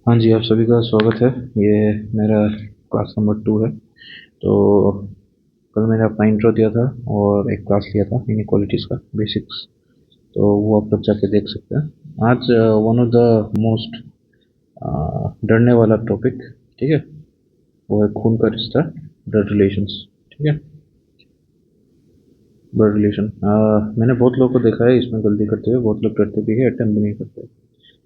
हाँ जी, आप सभी का स्वागत है। ये मेरा क्लास नंबर 2 है। तो कल मैंने अपना इंट्रो दिया था और एक क्लास लिया था इनइक्वालिटीज़ का बेसिक्स। तो वो आप लोग जाके देख सकते हैं। आज वन ऑफ द मोस्ट डरने वाला टॉपिक, ठीक है, वो है खून का रिश्ता, ब्लड रिलेशंस। ठीक है, ब्लड रिलेशन। मैंने बहुत लोगों को देखा है इसमें गलती करते हुए, बहुत लोग डरते भी है, अटेम्प्ट भी नहीं करते।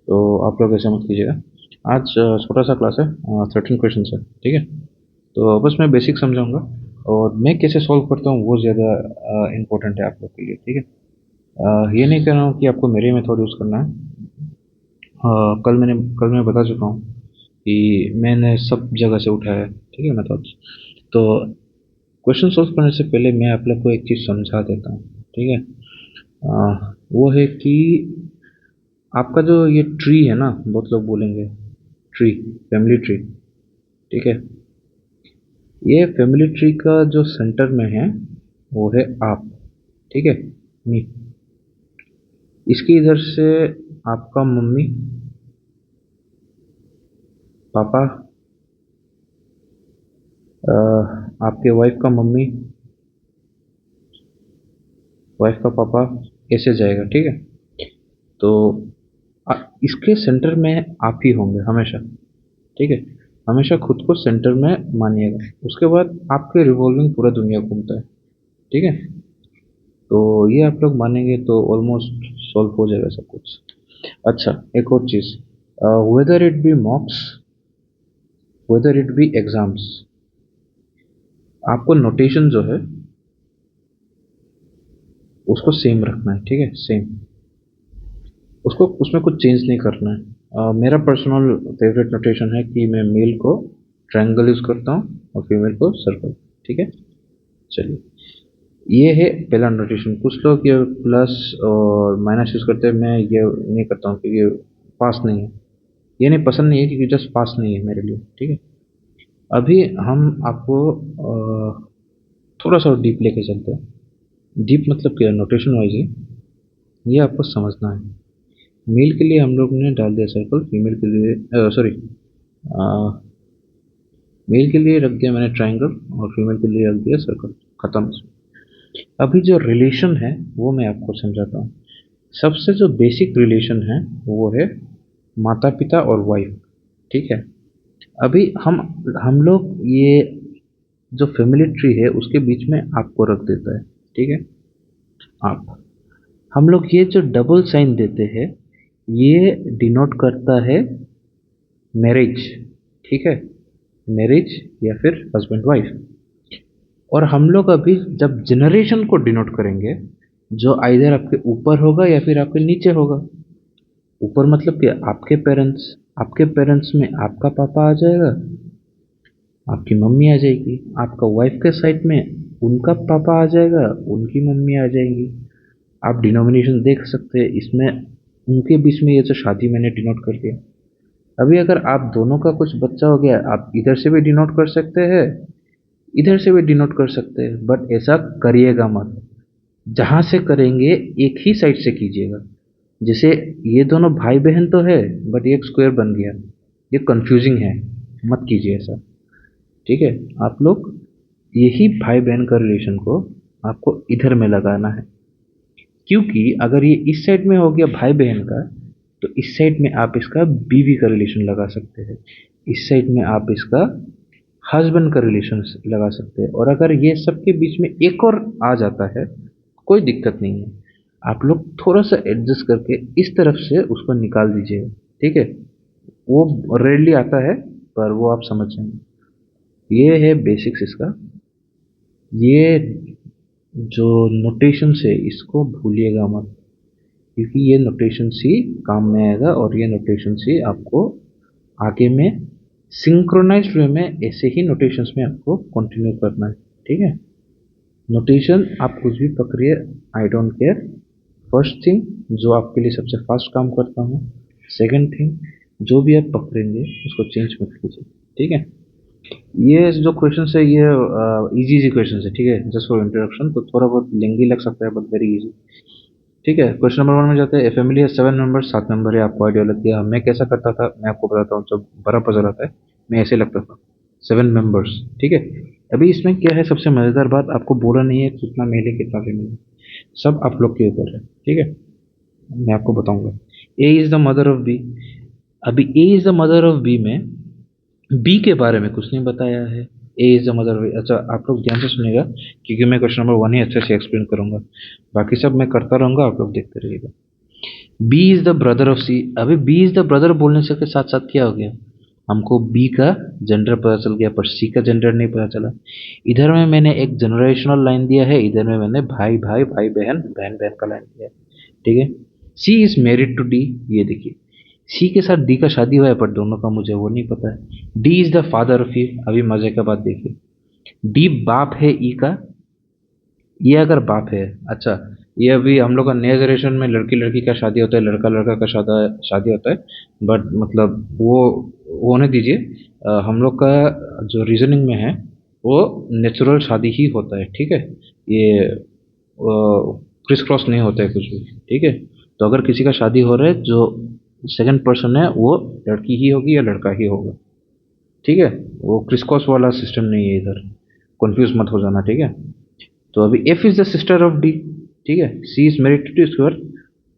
तो आप लोग ऐसा मत कीजिएगा। आज छोटा सा क्लास है, 13 क्वेश्चन है, ठीक है। तो बस मैं बेसिक समझाऊंगा और मैं कैसे सॉल्व करता हूँ वो ज़्यादा इम्पोर्टेंट है आप लोग के लिए, ठीक है। ये नहीं कह रहा हूँ कि आपको मेरे मेथड यूज़ करना है। कल मैं बता चुका हूँ कि मैंने सब जगह से उठाया है, ठीक है, मेथड्स। तो क्वेश्चन सॉल्व करने से पहले मैं आप लोग को एक चीज़ समझा देता हूँ, ठीक है। वो है कि आपका जो ये ट्री है ना, बहुत लोग बोलेंगे ट्री, फैमिली ट्री, ठीक है। ये फैमिली ट्री का जो सेंटर में है वो है आप, ठीक है, मी। इसके इधर से आपका मम्मी, पापा, आपके वाइफ का मम्मी, वाइफ का पापा, ऐसे जाएगा, ठीक है। तो इसके सेंटर में आप ही होंगे हमेशा, ठीक है। हमेशा खुद को सेंटर में मानिएगा। उसके बाद आपके रिवॉल्विंग पूरा दुनिया घूमता है, ठीक है। तो ये आप लोग मानेंगे तो ऑलमोस्ट सॉल्व हो जाएगा सब कुछ। अच्छा, एक और चीज़, whether it be mocks, whether it be exams, आपको नोटेशन जो है उसको सेम रखना है, ठीक है, सेम। उसको उसमें कुछ चेंज नहीं करना है। मेरा पर्सनल फेवरेट नोटेशन है कि मैं मेल को ट्रायंगल यूज करता हूँ और फीमेल को सर्कल, ठीक है। चलिए, ये है पहला नोटेशन। कुछ लोग ये प्लस और माइनस यूज करते हैं, मैं ये नहीं करता हूँ क्योंकि पास नहीं है। ये नहीं, पसंद नहीं है क्योंकि जस्ट पास नहीं है मेरे लिए, ठीक है। अभी हम आपको थोड़ा सा डीप लेके चलते हैं। डीप मतलब क्या, नोटेशन वाइज ही ये आपको समझना है। मेल के लिए हम लोग ने डाल दिया सर्कल, फीमेल के लिए सॉरी, मेल के लिए रख दिया मैंने ट्रायंगल और फीमेल के लिए रख दिया सर्कल। खत्म। अभी जो रिलेशन है वो मैं आपको समझाता हूँ। सबसे जो बेसिक रिलेशन है वो है माता पिता और वाइफ, ठीक है। अभी हम लोग ये जो फैमिली ट्री है उसके बीच में आपको रख देता है, ठीक है। आप हम लोग ये जो डबल साइन देते हैं ये डिनोट करता है मैरिज, ठीक है, मैरिज या फिर हस्बैंड वाइफ। और हम लोग अभी जब जनरेशन को डिनोट करेंगे, जो आइदर आपके ऊपर होगा या फिर आपके नीचे होगा। ऊपर मतलब क्या, आपके पेरेंट्स में आपका पापा आ जाएगा, आपकी मम्मी आ जाएगी। आपका वाइफ के साइड में उनका पापा आ जाएगा, उनकी मम्मी आ जाएगी। आप डिनोमिनेशन देख सकते हैं इसमें, उनके बीच में ये जो शादी मैंने डिनोट कर दिया। अभी अगर आप दोनों का कुछ बच्चा हो गया, आप इधर से भी डिनोट कर सकते हैं, इधर से भी डिनोट कर सकते हैं, बट ऐसा करिएगा मत। जहां से करेंगे एक ही साइड से कीजिएगा। जैसे ये दोनों भाई बहन तो है बट ये एक स्क्वायर बन गया, ये कंफ्यूजिंग है, मत कीजिए ऐसा, ठीक है। आप लोग यही भाई बहन का रिलेशन को आपको इधर में लगाना है। क्योंकि अगर ये इस साइड में हो गया भाई बहन का, तो इस साइड में आप इसका बीवी का रिलेशन लगा सकते हैं, इस साइड में आप इसका हस्बैंड का रिलेशन लगा सकते हैं। और अगर ये सबके बीच में एक और आ जाता है, कोई दिक्कत नहीं है। आप लोग थोड़ा सा एडजस्ट करके इस तरफ से उसको निकाल दीजिएगा, ठीक है। वो रेयरली आता है पर वो आप समझ जाएंगे। ये है बेसिक्स इसका। ये जो नोटेशन है इसको भूलिएगा मत, क्योंकि ये नोटेशन ही काम में आएगा और ये नोटेशन ही आपको आगे में सिंक्रोनाइज्ड वे में ऐसे ही नोटेशंस में आपको कंटिन्यू करना है, ठीक है। नोटेशन आप कुछ भी पकड़िए, I don't care. First thing जो आपके लिए सबसे फास्ट काम करता हूँ, सेकंड थिंग जो भी आप पकड़ेंगे उसको चेंज मत कीजिए, ठीक है। ये जो क्वेश्चन है ये इजी इजी क्वेश्चन है, ठीक है, जस्ट फॉर इंट्रोडक्शन। तो थोड़ा बहुत लेंगी लग सकता है बट वेरी इजी। ठीक है, क्वेश्चन नंबर 1 में जाते हैं। ए फैमिली है 7 मेंबर्स, 7 मेंबर है, आपको आइडिया लग गया। मैं कैसा करता था, मैं आपको बताता हूँ। जब बड़ा पजल आता है मैं ऐसे लगता था, 7 मेंबर्स। ठीक है, अभी इसमें क्या है, सबसे मज़ेदार बात आपको बोला नहीं है कितना मेल है कितना फीमेल है, सब आप लोग के ऊपर है। ठीक है, मैं आपको बताऊंगा। A is the mother of B. अभी A is the mother of B में बी के बारे में कुछ नहीं बताया है। A is the mother of B. अच्छा, आप लोग ध्यान से सुनिएगा, क्योंकि मैं क्वेश्चन नंबर 1 ही अच्छे से एक्सप्लेन करूंगा, बाकी सब मैं करता रहूंगा, आप लोग देखते रहिएगा। B is the brother of C. अभी बी इज द ब्रदर बोलने से के साथ साथ क्या हो गया, हमको बी का जेंडर पता चल गया, पर सी का जेंडर नहीं पता चला। इधर में मैंने एक जनरेशनल लाइन दिया है, इधर में मैंने भाई भाई भाई बहन बहन बहन का लाइन दिया है। ठीक है, C is married to D. ये देखिए, सी के साथ डी का शादी हुआ है, पर दोनों का मुझे वो नहीं पता है। D is the father of you. अभी मजे का बात देखिए, डी बाप है ई का। ये अगर बाप है, अच्छा, ये अभी हम लोग का नया जनरेशन में लड़की लड़की का शादी होता है, लड़का लड़का का शादी होता है। बट मतलब वो होने दीजिए। हम लोग का जो रीजनिंग में है वो नेचुरल शादी ही होता है। ठीक है, ये क्रिस क्रॉस नहीं होता है कुछ भी। ठीक है, तो अगर किसी का शादी हो रहा है, जो सेकंड पर्सन है वो लड़की ही होगी या लड़का ही होगा। ठीक है, वो क्रिस क्रॉस वाला सिस्टम नहीं है इधर, कंफ्यूज मत हो जाना। ठीक है, तो अभी F is the sister of D. ठीक है, C is married to square,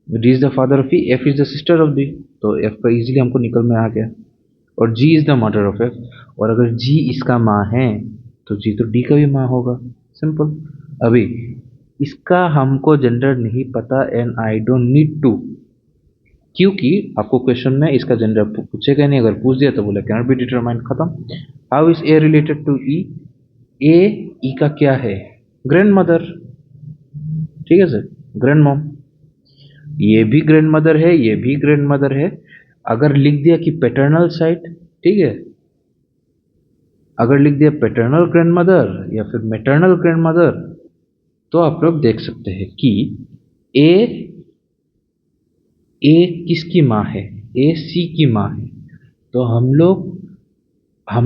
D is the father of E, F is the sister of D, तो एफ का इजीली हमको निकल में आ गया। और G is the mother of F, और अगर जी इसका माँ है तो जी तो डी का भी माँ होगा। सिंपल। अभी इसका हमको जेंडर नहीं पता, and I don't need to, क्योंकि आपको क्वेश्चन में इसका जेंडर पूछेगा नहीं। अगर पूछ दिया तो बोले कैन बी डिटरमाइंड, खत्म। How is A related to E. A E का क्या है, ग्रैंड मदर। ठीक है सर, ग्रैंड मॉम। ये भी ग्रैंड मदर है, ये भी ग्रैंड मदर है। अगर लिख दिया कि पैटर्नल साइड, ठीक है, अगर लिख दिया पैटर्नल ग्रैंड मदर या फिर मैटरनल ग्रैंड मदर, तो आप लोग देख सकते हैं कि ए ए किसकी माँ है, ए सी की माँ है। तो हम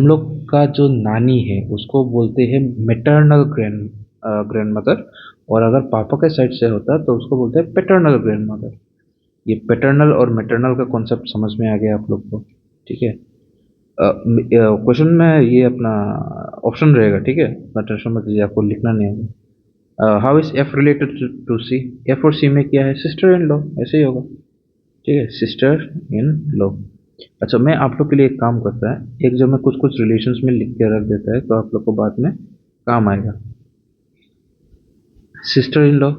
लोग का जो नानी है उसको बोलते हैं मैटरनल ग्रैंड मदर, और अगर पापा के साइड से होता है तो उसको बोलते हैं पैटर्नल ग्रैंड मदर। ये पैटर्नल और मैटरनल का कॉन्सेप्ट समझ में आ गया आप लोग को। ठीक है, क्वेश्चन में ये अपना ऑप्शन रहेगा। ठीक है, इतना टेंशन मत लीजिए, आपको लिखना नहीं होगा। How is F related to C. F और सी में क्या है, सिस्टर इन लॉ, ऐसे ही होगा। ठीक है, सिस्टर इन लॉ। अच्छा, मैं आप लोग के लिए एक काम करता है, एक जब मैं कुछ कुछ रिलेशंस में लिख के रख देता है तो आप लोग को बाद में काम आएगा। Sister in law,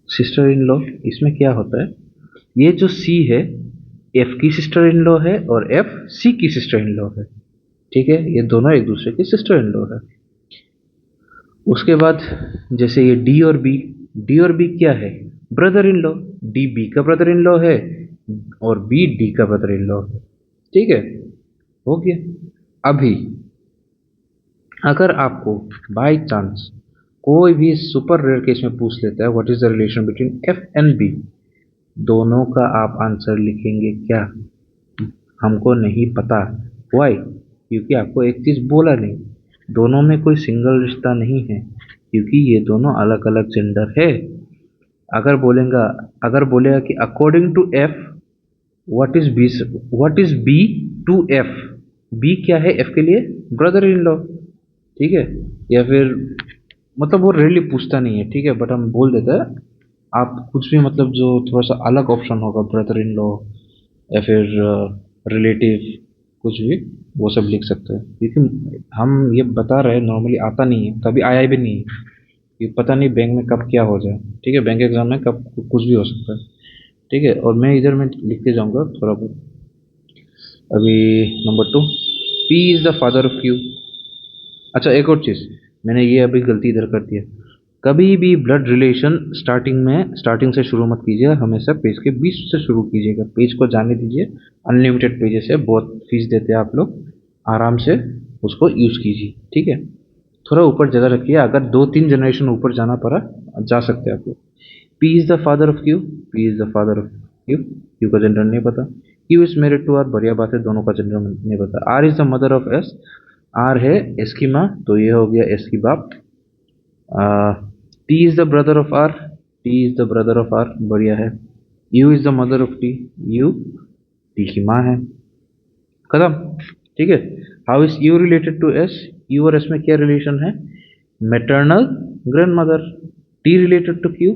sister in law, इसमें क्या होता है, ये जो सी है एफ की सिस्टर इन लॉ है, और एफ सी की सिस्टर इन लॉ है। ठीक है, ये दोनों एक दूसरे की सिस्टर इन लॉ है। उसके बाद जैसे ये डी और बी, डी और बी क्या है, brother in law. D B का ब्रदर इन लॉ है, और बी डी का ब्रदर इन लॉ है। ठीक है, हो गया। अभी अगर आपको बाय चांस कोई भी सुपर रेयर केस में पूछ लेता है what is the relation between F and B, दोनों का आप आंसर लिखेंगे क्या, हमको नहीं पता। वाई, क्योंकि आपको एक चीज बोला नहीं, दोनों में कोई सिंगल रिश्ता नहीं है, क्योंकि ये दोनों अलग अलग जेंडर है। अगर बोलेगा, अगर बोलेगा कि according to F what is B, what is B to F, B क्या है एफ के लिए, ब्रदर इन लॉ। ठीक है, या फिर मतलब वो रेयरली पूछता नहीं है। ठीक है, बट हम बोल देते हैं। आप कुछ भी मतलब जो थोड़ा सा अलग ऑप्शन होगा, ब्रदर इन लॉ या फिर रिलेटिव, कुछ भी वो सब लिख सकते हैं, क्योंकि हम ये बता रहे हैं नॉर्मली आता नहीं है, कभी आया भी नहीं है। ये पता नहीं बैंक में कब क्या हो जाए। ठीक है, बैंक एग्जाम में कब कुछ भी हो सकता है। ठीक है, और मैं इधर में लिखते जाऊंगा थोड़ा बहुत। अभी number 2, P is the father of Q. अच्छा, एक और चीज़, मैंने ये अभी गलती इधर कर दिया। कभी भी ब्लड रिलेशन स्टार्टिंग से शुरू मत कीजिए, हमेशा पेज के बीच से शुरू कीजिएगा। पेज को जाने दीजिए, अनलिमिटेड पेजेस है, बहुत फीस देते हैं आप लोग, आराम से उसको यूज़ कीजिए। ठीक है, थोड़ा ऊपर जगह रखिए, अगर 2-3 जनरेशन ऊपर जाना पड़ा जा सकते हैं आप लोग। P is the father of Q, P is the father of Q, Q का जेंडर नहीं पता। Q is married to R, बढ़िया बात है, दोनों का जेंडर नहीं पता। R is the mother of S, R है एस की माँ, तो ये हो गया एस की बाप। T is the brother of R, T is the brother of R, बढ़िया है। U is the mother of T, U T की माँ है, खत्म। ठीक है। How is U related to S, U और एस में क्या रिलेशन है? Maternal grandmother. T related to Q,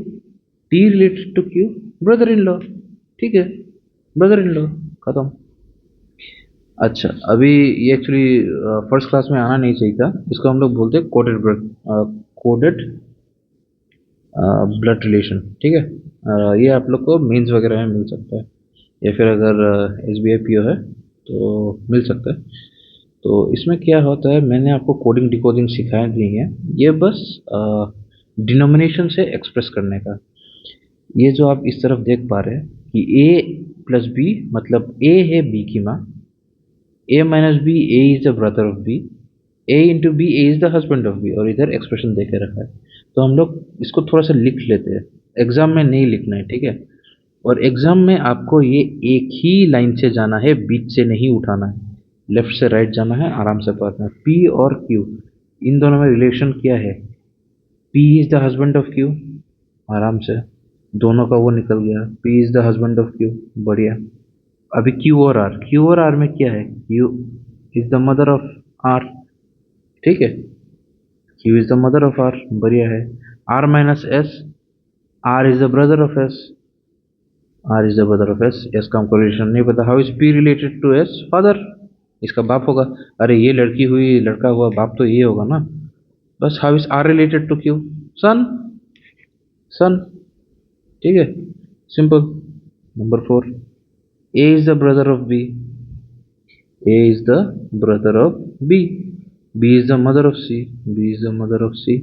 T related to Q, brother in law. ठीक है, ब्रदर इन लॉ, खत्म। अच्छा, अभी ये एक्चुअली फर्स्ट क्लास में आना नहीं चाहिए था, इसको हम लोग बोलते हैं coded blood, coded blood relation. ठीक है। ये आप लोग को मेंस वगैरह में मिल सकता है, या फिर अगर S B I P O है तो मिल सकता है। तो इसमें क्या होता है, मैंने आपको कोडिंग डिकोडिंग सिखाया नहीं है, ये बस डिनोमिनेशन से एक्सप्रेस करने का। ये जो आप इस तरफ देख पा रहे हैं कि ए प्लस बी मतलब ए है बी की माँ, A minus B, A is the brother of B, A into B, A is the husband of B, और इधर एक्सप्रेशन दे के रखा है। तो हम लोग इसको थोड़ा सा लिख लेते हैं, एग्जाम में नहीं लिखना है, ठीक है। और एग्जाम में आपको ये एक ही लाइन से जाना है, बीच से नहीं उठाना है, लेफ्ट से राइट जाना है, आराम से पढ़ना है। पी और क्यू, इन दोनों में रिलेशन क्या है? P is the husband of Q, आराम से दोनों का वो निकल गया, P is the husband of Q, बढ़िया। अभी क्यू और आर, क्यू और आर में क्या है? Q is the mother of R, ठीक है, Q is the mother of R, बढ़िया है। R minus S, R is the brother of S, R is the brother of S, S का हमको रिलेशन नहीं पता। How is P related to S? Father, इसका बाप होगा। अरे ये लड़की हुई लड़का हुआ, बाप तो ये होगा ना। बस how is R related to Q? Son, son, ठीक है, simple. Number 4, A is the brother of B, A is the brother of B, B is the mother of C, B is the mother of C.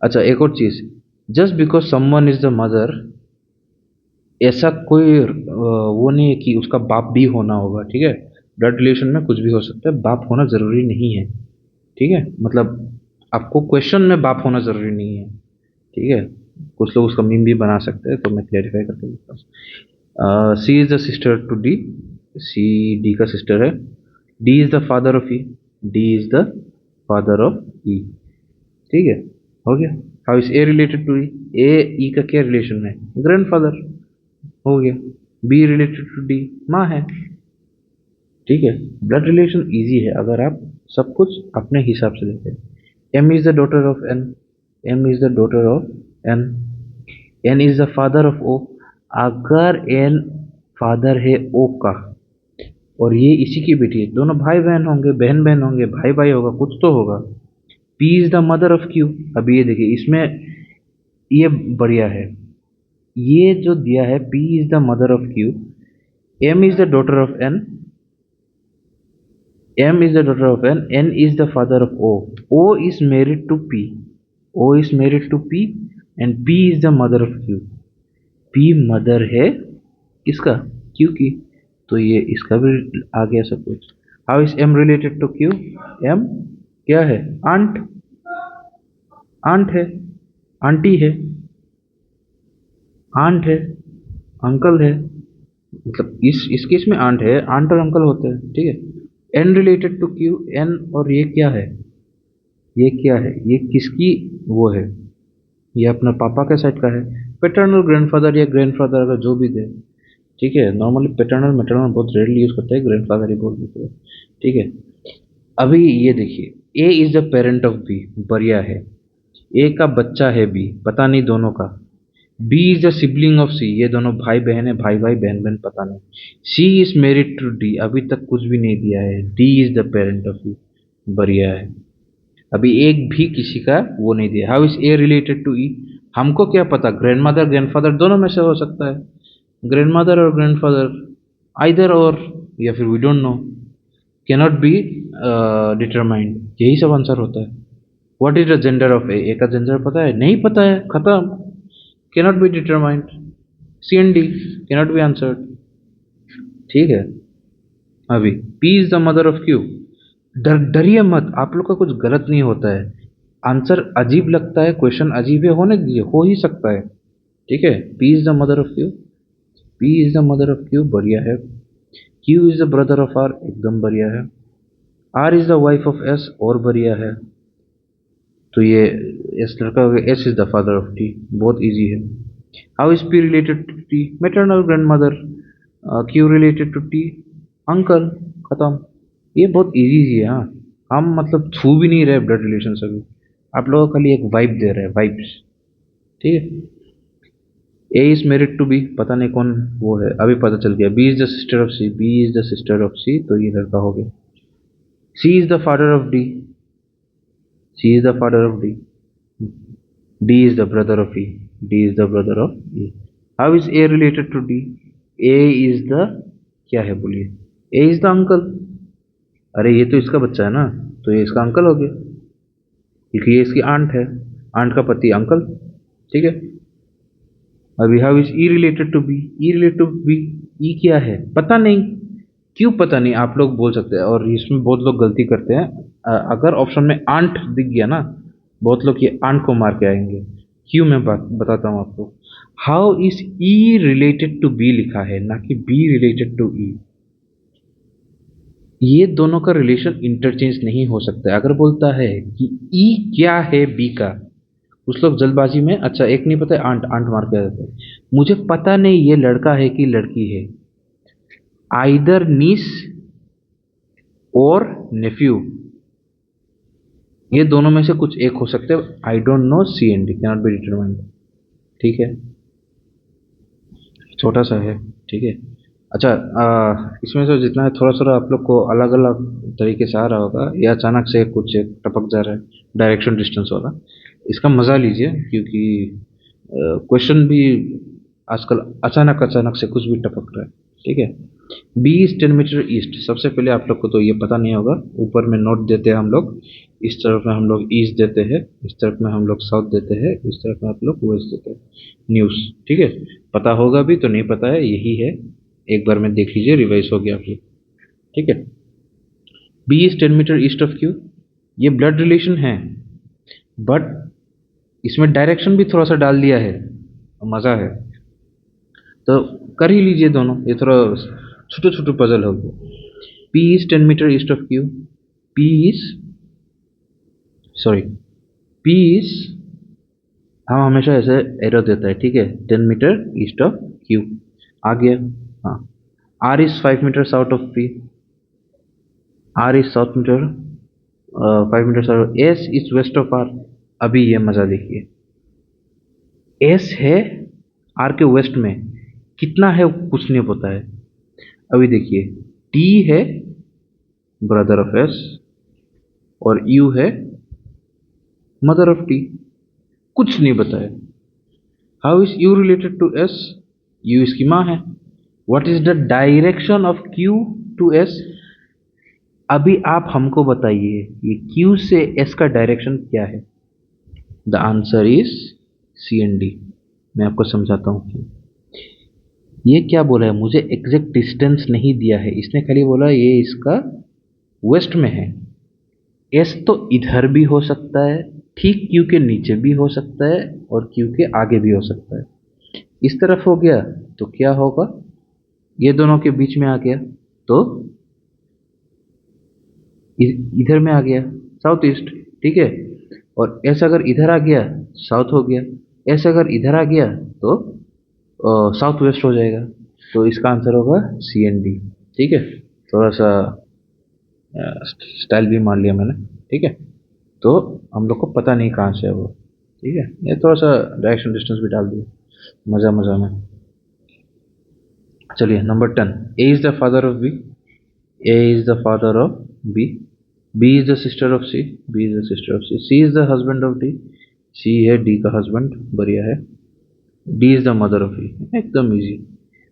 अच्छा, एक और चीज, just because someone is the mother, ऐसा कोई वो नहीं है कि उसका बाप भी होना होगा, ठीक है। ब्लड रिलेशन में कुछ भी हो सकता है, बाप होना जरूरी नहीं है, ठीक है। मतलब आपको क्वेश्चन में बाप होना जरूरी नहीं है, ठीक है। कुछ लोग उसका मीम भी बना सकते हैं, तो मैं क्लेरिफाई करके देता हूँ। C is the sister to D, C D का सिस्टर है। D is the father of E, D is the father of E, ठीक है, हो गया। How is A related to E? A E का क्या रिलेशन है? ग्रैंडफादर, हो गया। बी रिलेटेड टू डी, माँ है, ठीक है। ब्लड रिलेशन इजी है अगर आप सब कुछ अपने हिसाब से लेते हैं। M is the daughter of N, M is the daughter of N, N is the father of O, अगर एन फादर है ओ का और ये इसी की बेटी है, दोनों भाई बहन होंगे, बहन बहन होंगे, भाई भाई होगा, कुछ तो होगा। P is the mother of Q, अभी ये देखिए इसमें ये बढ़िया है, ये जो दिया है P is the mother of Q, M is the daughter of N, M is the daughter of N, N is the father of O, O is married to P, O is married to P, and P is the mother of Q, P mother है किसका? Q की, तो ये इसका भी आ गया सब कुछ। How is M related to Q? M क्या है? आंट, आंट है, आंटी है, आंट है, अंकल है, मतलब इस केस में आंट है, आंट और अंकल होते हैं, ठीक है। N related to Q, N और ये क्या है? ये क्या है? ये किसकी वो है? ये अपना पापा के साइड का है, पेटर्नल ग्रैंडफादर या ग्रैंडफादर अगर जो भी दे, ठीक है। नॉर्मली पेटर्नल मैटरनल बहुत रेयरली यूज करते हैं, ग्रैंडफादर ही बोल देते हैं, ठीक है। अभी ये देखिए, A is the parent of B, बढ़िया है। ए का बच्चा है बी, पता नहीं दोनों का। B is the sibling of C, ये दोनों भाई बहन है, भाई भाई बहन बहन पता नहीं। C is married to D, अभी तक कुछ भी नहीं दिया है। D is the parent of E, बढ़िया है। अभी एक भी किसी का वो नहीं दिया। How is A related to E? हमको क्या पता, ग्रैंड मदर ग्रैंडफादर दोनों में से हो सकता है, ग्रैंड मदर और ग्रैंडफादर, आइदर और, या फिर we don't know, cannot be determined, यही सब आंसर होता है। What is the gender of A? A का जेंडर पता है? नहीं पता है, खत्म, cannot be determined. C and D cannot be answered, ठीक है। अभी P is the mother of Q, डरिए मत, आप लोग का कुछ गलत नहीं होता है। आंसर अजीब लगता है, क्वेश्चन अजीब है, होने दीजिए, हो ही सकता है, ठीक है। P is the mother of Q, P is the mother of Q, बढ़िया है। Q is the brother of R, एकदम बढ़िया है। R is the wife of S, और बढ़िया है। तो ये एस लड़का हो गया, S is the father of T, बहुत इजी है। How is P related to T? Maternal grandmother. Q related to T? Uncle. खत्म। ये बहुत इजी है। हाँ, हम मतलब छू भी नहीं रहे ब्लड रिलेशन से अभी, आप लोगों को खाली एक वाइब दे रहे हैं, वाइब्स। ठीक है। A is married to B, पता नहीं कौन वो है, अभी पता चल गया। B is the sister of C, B is the sister of C, तो ये लड़का हो गया। C is the father of D, C is the father of D. D is the brother of E, D is the brother of E. How is A related to D? A is the, क्या है बोलिए, ए is the uncle. अरे ये तो इसका बच्चा है ना, तो ये इसका अंकल हो गया, क्योंकि ये इसकी आंट है, आंट का पति अंकल। ठीक है। अभी how is E related to B? E related to B, E क्या है पता नहीं। क्यों पता नहीं आप लोग बोल सकते हैं, और इसमें बहुत लोग गलती करते हैं। अगर ऑप्शन में आंट दिख गया ना, बहुत लोग ये आंट को मार के आएंगे। क्यों, मैं बात बताता हूँ आपको। How is E related to B लिखा है, ना कि बी रिलेटेड टू ई। ये दोनों का रिलेशन इंटरचेंज नहीं हो सकता है। अगर बोलता है कि ई क्या है बी का, कुछ लोग जल्दबाजी में, अच्छा एक नहीं पता है, आंट आंट मार के आ जाते हैं। मुझे पता नहीं ये लड़का है कि लड़की है, आइदर नीस और नेफ्यू, ये दोनों में से कुछ एक हो सकते हैं। I don't know, C and D cannot be determined. ठीक है, छोटा सा है। ठीक है। अच्छा, इसमें से जितना है थोड़ा थोड़ा आप लोग को अलग अलग तरीके से आ रहा होगा, या अचानक से कुछ एक टपक जा रहा है, डायरेक्शन डिस्टेंस वाला। इसका मजा लीजिए, क्योंकि क्वेश्चन भी आजकल अचानक अचानक से कुछ भी टपक रहा है। ठीक है। B is 10 metre east. सबसे पहले आप लोग को तो ये पता नहीं होगा, ऊपर में नोट देते हैं हम लोग, इस तरफ में हम लोग ईस्ट देते हैं, इस तरफ में हम लोग साउथ देते हैं, इस तरफ में आप लोग वेस्ट देते हैं, न्यूज़। ठीक है। पता होगा भी तो नहीं पता है, यही है, एक बार में देख लीजिए, रिवाइज हो गया आप लोग। ठीक है। B is 10 metre east of Q, ये ब्लड रिलेशन है, बट इसमें डायरेक्शन भी थोड़ा सा डाल दिया है, मज़ा है। तो कर ही लीजिए दोनों, ये थोड़ा छोटे छोटे पजल हो गए। P is 10 metre east of Q, P is, sorry, P is, हम हमेशा ऐसे एरो देता है। ठीक है। 10 मीटर ईस्ट ऑफ क्यू आ गया। हाँ। R is 5 metre south of P, R is south metre, 5 metre south. S is west of R. अभी ये मजा देखिए, एस है आर के वेस्ट में, कितना है कुछ नहीं पता है। अभी देखिए, टी है ब्रदर ऑफ एस, और यू है मदर ऑफ टी, कुछ नहीं बताया। How is U related to S? U इसकी माँ है। What is the direction of Q to S? अभी आप हमको बताइए, ये क्यू से एस का डायरेक्शन क्या है? The answer is C and D. मैं आपको समझाता हूँ। ये क्या बोला है, मुझे एग्जैक्ट डिस्टेंस नहीं दिया है, इसने खाली बोला ये इसका वेस्ट में है। एस तो इधर भी हो सकता है, ठीक क्यू के नीचे भी हो सकता है, और क्यू के आगे भी हो सकता है। इस तरफ हो गया तो क्या होगा, ये दोनों के बीच में आ गया तो इधर में आ गया, साउथ ईस्ट। ठीक है। और ऐसा अगर इधर आ गया, साउथ हो गया। ऐसा अगर इधर आ गया तो साउथ वेस्ट हो जाएगा। तो इसका आंसर होगा सी एंड डी। ठीक है। थोड़ा सा स्टाइल भी मान लिया मैंने। ठीक है। तो हम लोग को पता नहीं कहाँ से है वो। ठीक है। ये थोड़ा सा डायरेक्शन डिस्टेंस भी डाल दिया, मज़ा मज़ा में। चलिए, number 10। A is the father of B, A is the father of B, B is the sister of C, B is the sister of C, C is the husband of D, C है D का husband, बढ़िया है। D is the mother of E, एकदम easy.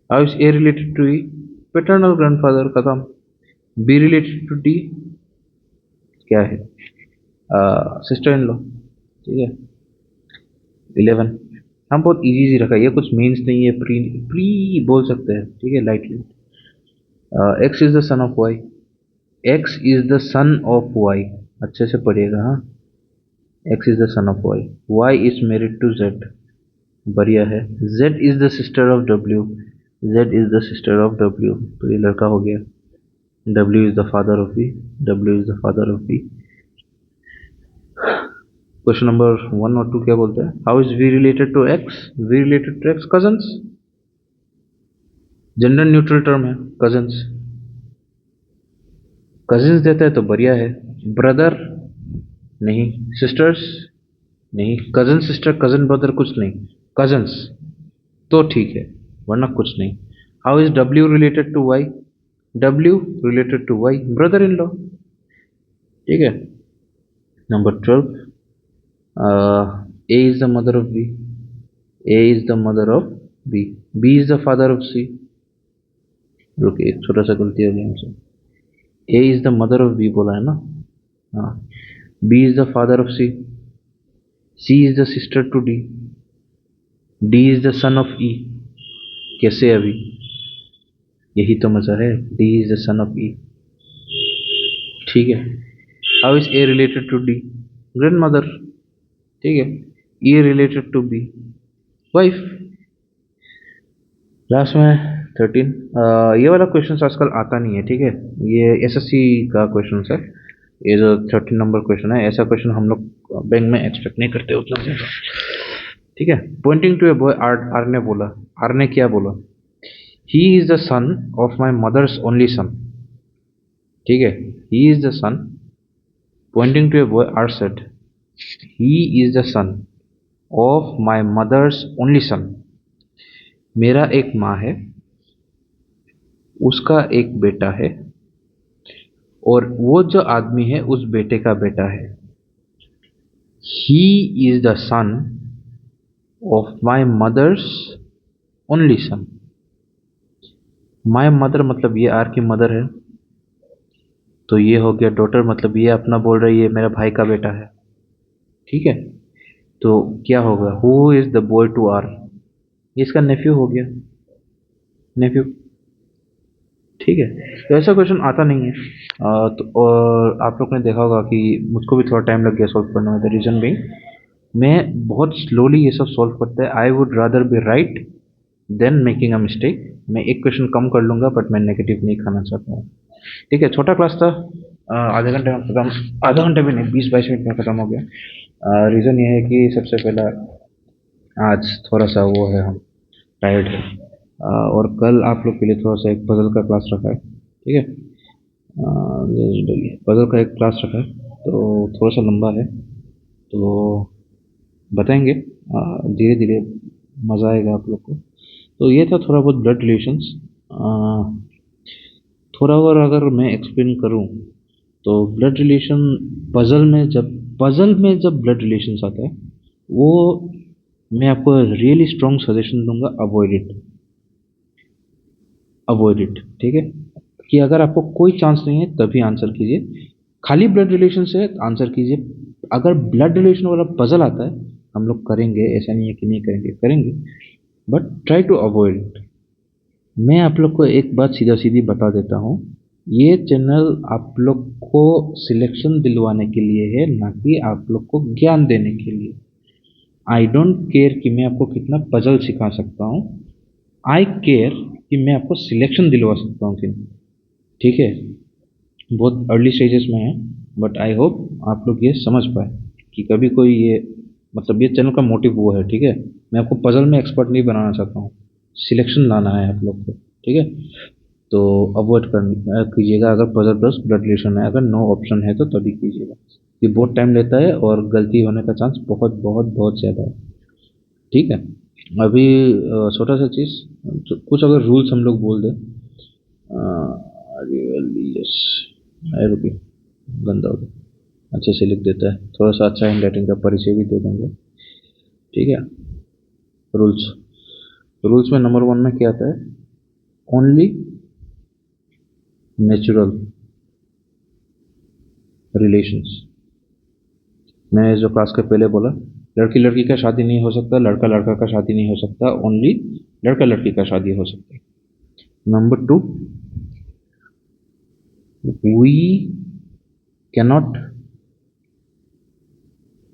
How is A related to E? Paternal grandfather, खत्म। B related to D, क्या है, sister in law. ठीक है। 11। हम बहुत इजी इजी रखा है, ये कुछ मीन्स नहीं है, प्री प्री बोल सकते हैं। ठीक है, lightly. X is the son of Y, X is the son of Y, अच्छे से पढ़िएगा। हाँ, X is the son of Y, Y is married to Z, बढ़िया है। Z is the sister of W, Z is the sister of W, तो ये लड़का हो गया। W is the father of B, W is the father of B. Question number 1 और 2 क्या बोलते हैं? How is V related to X? V related to X cousins, gender neutral term है कजन्स। कजिन्स देता है तो बढ़िया है। ब्रदर नहीं, सिस्टर्स नहीं, कजन सिस्टर कजन ब्रदर कुछ नहीं, कजन्स तो ठीक है, वरना कुछ नहीं। How is W related to Y? W related to Y, brother in law. ठीक है। Number 12, A is the mother of B. A is the mother of B. B is the father of C. रुकिए, एक छोटा सा गलती हो गई हमसे। A is the mother of B बोला है ना? हाँ। B is the father of C. C is the sister to D. D is the son of E. कैसे अभी? यही तो मजा है, D is the son of E. ठीक है। How is A related to D? Grandmother. ठीक है। E related to B, wife. Last में 13, ये वाला क्वेश्चन आजकल आता नहीं है। ठीक है, ये एसएससी का क्वेश्चन है। ये जो 13 नंबर क्वेश्चन है, ऐसा क्वेश्चन हम लोग बैंक में एक्सपेक्ट नहीं करते उतना ज्यादा। ठीक है। Pointing to a boy, R R ने बोला। आर ने क्या बोला? He is the son of my mother's only son. ठीक है। He is the son, pointing to a boy, R said he is the son of my mother's only son. मेरा एक माँ है, उसका एक बेटा है, और वो जो आदमी है उस बेटे का बेटा है। He is the son of my mother's only son. My mother मतलब ये आर की मदर है, तो ये हो गया डॉटर, मतलब ये अपना बोल रही है मेरा भाई का बेटा है। ठीक है। तो क्या होगा? Who is the boy to R? इसका नेफ्यू हो गया, नेफ्यू। ठीक है। तो ऐसा क्वेश्चन आता नहीं है। तो और आप लोग ने देखा होगा कि मुझको भी थोड़ा टाइम लग गया सॉल्व करने में। द रीज़न भी, मैं बहुत स्लोली ये सब सॉल्व करता है। I would rather be right than making a mistake. मैं एक क्वेश्चन कम कर लूंगा, बट मैं नेगेटिव नहीं खाना चाहता हूँ। ठीक है, छोटा क्लास था। आधे घंटे में खत्म, आधा घंटे भी नहीं, 20-22 मिनट में खत्म हो गया। रीज़न ये है कि सबसे पहला आज थोड़ा सा वो है, हम टायर्ड है। और कल आप लोग के लिए थोड़ा सा एक पजल का क्लास रखा है। ठीक है। पजल का एक क्लास रखा है, तो थोड़ा सा लंबा है, तो बताएंगे धीरे धीरे, मज़ा आएगा आप लोग को। तो ये था थोड़ा बहुत ब्लड रिलेशंस। थोड़ा और अगर मैं एक्सप्लेन करूँ, तो ब्लड रिलेशन पजल में जब ब्लड रिलेशंस आता है, वो मैं आपको रियली स्ट्रॉन्ग सजेशन दूंगा, अवॉइड इट, अवॉइड इट। ठीक है, कि अगर आपको कोई चांस नहीं है तभी आंसर कीजिए। खाली ब्लड रिलेशन से आंसर कीजिए। अगर ब्लड रिलेशन वाला पजल आता है, हम लोग करेंगे, ऐसा नहीं है कि नहीं करेंगे, करेंगे, but try to avoid it. मैं आप लोग को एक बात सीधा सीधी बता देता हूँ, ये चैनल आप लोग को सिलेक्शन दिलवाने के लिए है, ना कि आप लोग को ज्ञान देने के लिए। आई डोंट केयर कि मैं आपको कितना पजल सिखा सकता हूँ, आई केयर कि मैं आपको सिलेक्शन दिलवा सकता हूँ कि नहीं। ठीक है, बहुत अर्ली स्टेजेस में है, बट आई होप आप लोग ये समझ पाए कि कभी कोई ये, मतलब ये चैनल का मोटिव वो है। ठीक है, मैं आपको पजल में एक्सपर्ट नहीं बनाना चाहता हूँ, सिलेक्शन लाना है आप लोग को। ठीक है, तो अवॉइड कर कीजिएगा अगर पजल प्लस ब्लड रिलेशन है। अगर नो ऑप्शन है तो तभी कीजिएगा। ये बहुत टाइम लेता है और गलती होने का चांस बहुत बहुत बहुत ज़्यादा है। ठीक है। अभी छोटा सा चीज़, कुछ अगर रूल्स हम लोग बोल दें, यस, रुकिए, गंदा हो गया, अच्छे से लिख देता है, थोड़ा सा अच्छा हैंड राइटिंग का परिचय भी दे देंगे। ठीक है। रूल्स, रूल्स में नंबर 1 में क्या आता है? Only natural relations. मैं जो क्लास के पहले बोला, लड़की लड़की का शादी नहीं हो सकता, लड़का लड़का का शादी नहीं हो सकता, ओनली लड़का लड़की का शादी हो सकता है। Number 2, we cannot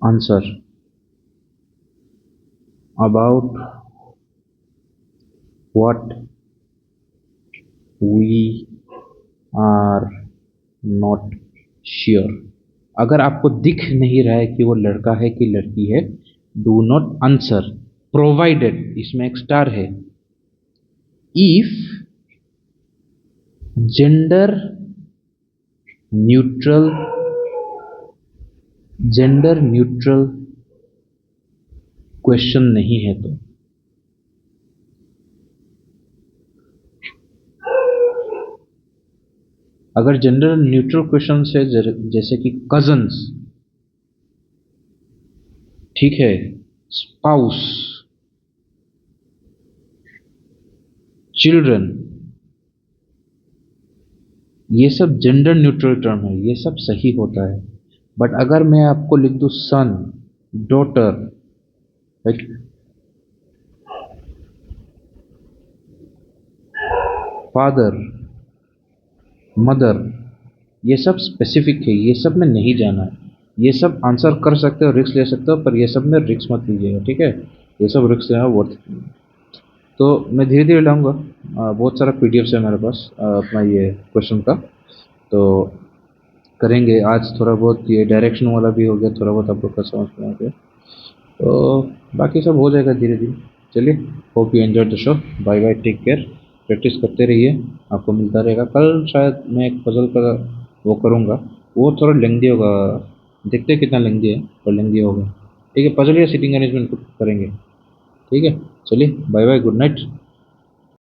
answer about what we are not sure। अगर आपको दिख नहीं रहा है कि वो लड़का है कि लड़की है, डू नॉट आंसर, प्रोवाइडेड, इसमें एक स्टार है, if gender neutral, gender neutral question नहीं है तो। अगर जेंडर न्यूट्रल क्वेश्चन है जैसे कि कजन्स, ठीक है, स्पाउस, चिल्ड्रन, ये सब जेंडर न्यूट्रल टर्म है, ये सब सही होता है। बट अगर मैं आपको लिख दूं सन, डॉटर, फादर, मदर, ये सब स्पेसिफिक है, ये सब में नहीं जाना है। ये सब आंसर कर सकते हो, रिस्क ले सकते हो, पर ये सब में रिस्क मत लीजिएगा, ठीक है। ये सब रिस्क लेना वर्थ। तो मैं धीरे धीरे लाऊंगा। बहुत सारा पीडीएफ है मेरे पास अपना ये क्वेश्चन का, तो करेंगे आज। थोड़ा बहुत ये डायरेक्शन वाला भी हो गया, थोड़ा बहुत आप लोग का समझ में आ गया, तो बाकी सब हो जाएगा धीरे धीरे। चलिए, hope you enjoy the show. Bye bye, take care. Practice करते रहिए, आपको मिलता रहेगा। कल शायद मैं एक पजल का वो करूँगा, वो थोड़ा लेंदी होगा, देखते हैं कितना लेंदी है, पर लेंदी होगा। ठीक है, पजल या सिटिंग अरेंजमेंट करेंगे। ठीक है, चलिए, बाय बाय, गुड नाइट।